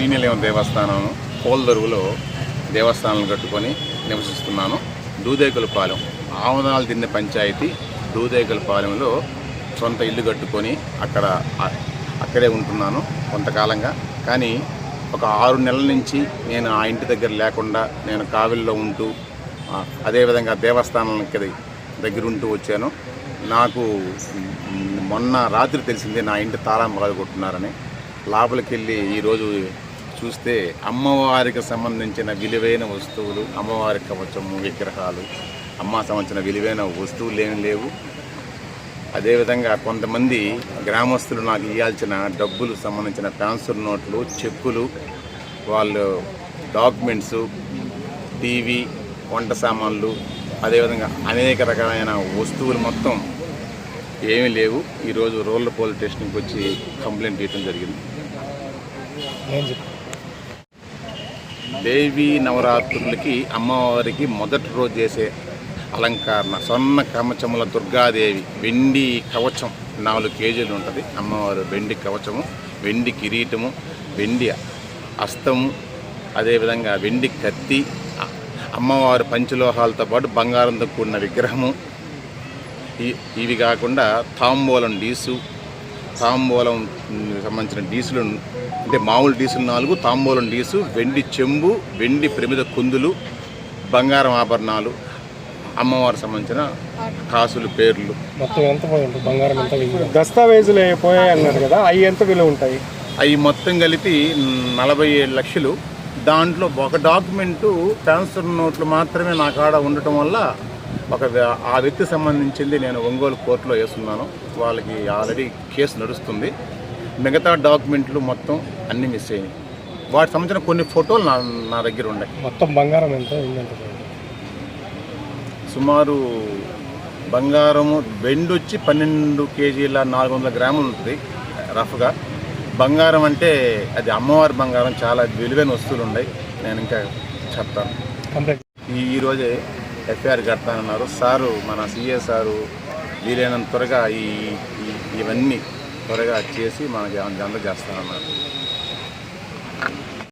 శ్రీనిలయం దేవస్థానం కోల్దరువులో దేవస్థానం కట్టుకొని నివసిస్తున్నాను. దూదేకులపాలెం ఆవనాల దిన్నె పంచాయతీ దూదేకులపాలెంలో సొంత ఇల్లు కట్టుకొని అక్కడే ఉంటున్నాను కొంతకాలంగా. కానీ ఒక 6 నెలల నుంచి నేను ఆ ఇంటి దగ్గర లేకుండా నేను కావిల్లో ఉంటూ అదేవిధంగా దేవస్థానానికి దగ్గర ఉంటూ వచ్చాను. నాకు మొన్న రాత్రి తెలిసిందే నా ఇంటి తాళం పగలగొట్టున్నారని. లోపలికి వెళ్ళి ఈరోజు చూస్తే అమ్మవారికి సంబంధించిన విలువైన వస్తువులు, అమ్మవారి కవచము, విగ్రహాలు, అమ్మ సంబంధించిన విలువైన వస్తువులు ఏమీ లేవు. అదేవిధంగా కొంతమంది గ్రామస్తులు నాకు ఇవ్వాల్సిన డబ్బులు సంబంధించిన ట్రాన్స్ఫర్ నోట్లు, చెక్కులు, వాళ్ళు డాక్యుమెంట్స్, టీవీ, వంట సామాన్లు, అదేవిధంగా అనేక రకమైన వస్తువులు మొత్తం ఏమీ లేవు. ఈరోజు రూరల్ పోలీస్ స్టేషన్కి వచ్చి కంప్లైంట్ ఇవ్వడం జరిగింది. దేవీ నవరాత్రులకి అమ్మవారికి మొదటి రోజు చేసే అలంకరణ స్వర్ణ కవచముల దుర్గాదేవి వెండి కవచం 4 కేజీలు ఉంటుంది. అమ్మవారు వెండి కవచము, వెండి కిరీటము, వెండి హస్తము, అదేవిధంగా వెండి కత్తి, అమ్మవారు పంచలోహాలతో పాటు బంగారంతో కూడిన విగ్రహము. ఇవి కాకుండా తాంబూలం సంబంధించిన డీసులు అంటే మామూలు డీసులు 4, తాంబూలం డీసు, వెండి చెంబు, వెండి ప్రమిద కుందులు, బంగారం ఆభరణాలు, అమ్మవారికి సంబంధించిన కాసులు, పేర్లు. మొత్తం ఎంత పోయింది? బంగారం ఎంత? దస్తావేజులు పోయాయి అన్నారు కదా, అవి ఎంత విలువ ఉంటాయి? అవి మొత్తం కలిపి 47 లక్షలు. దాంట్లో ఒక డాక్యుమెంటు ట్రాన్స్ఫర్ నోట్లు మాత్రమే నా కాడ ఉండటం వల్ల ఆ వ్యక్తికి సంబంధించింది నేను ఒంగోలు కోర్టులో వేస్తున్నాను. వాళ్ళకి ఆల్రెడీ కేసు నడుస్తుంది. మిగతా డాక్యుమెంట్లు మొత్తం అన్నీ మిస్ అయినాయి. వాటికి సంబంధించిన కొన్ని ఫోటోలు నా దగ్గర ఉన్నాయి. మొత్తం బంగారం ఎంత? సుమారు బంగారము వెండి వచ్చి 12 కేజీల 400 గ్రాములు ఉంటుంది రఫ్గా. బంగారం అంటే అది అమ్మవారి బంగారం, చాలా విలువైన వస్తువులు ఉన్నాయి. నేను ఇంకా చెప్తాను. ఈరోజే ఎఫ్ఐఆర్ కడతానన్నారు సారు. మన సిఏ సారు వీలైనంత త్వరగా ఇవన్నీ త్వరగా చేసి మనకి అందజేస్తానన్నారు.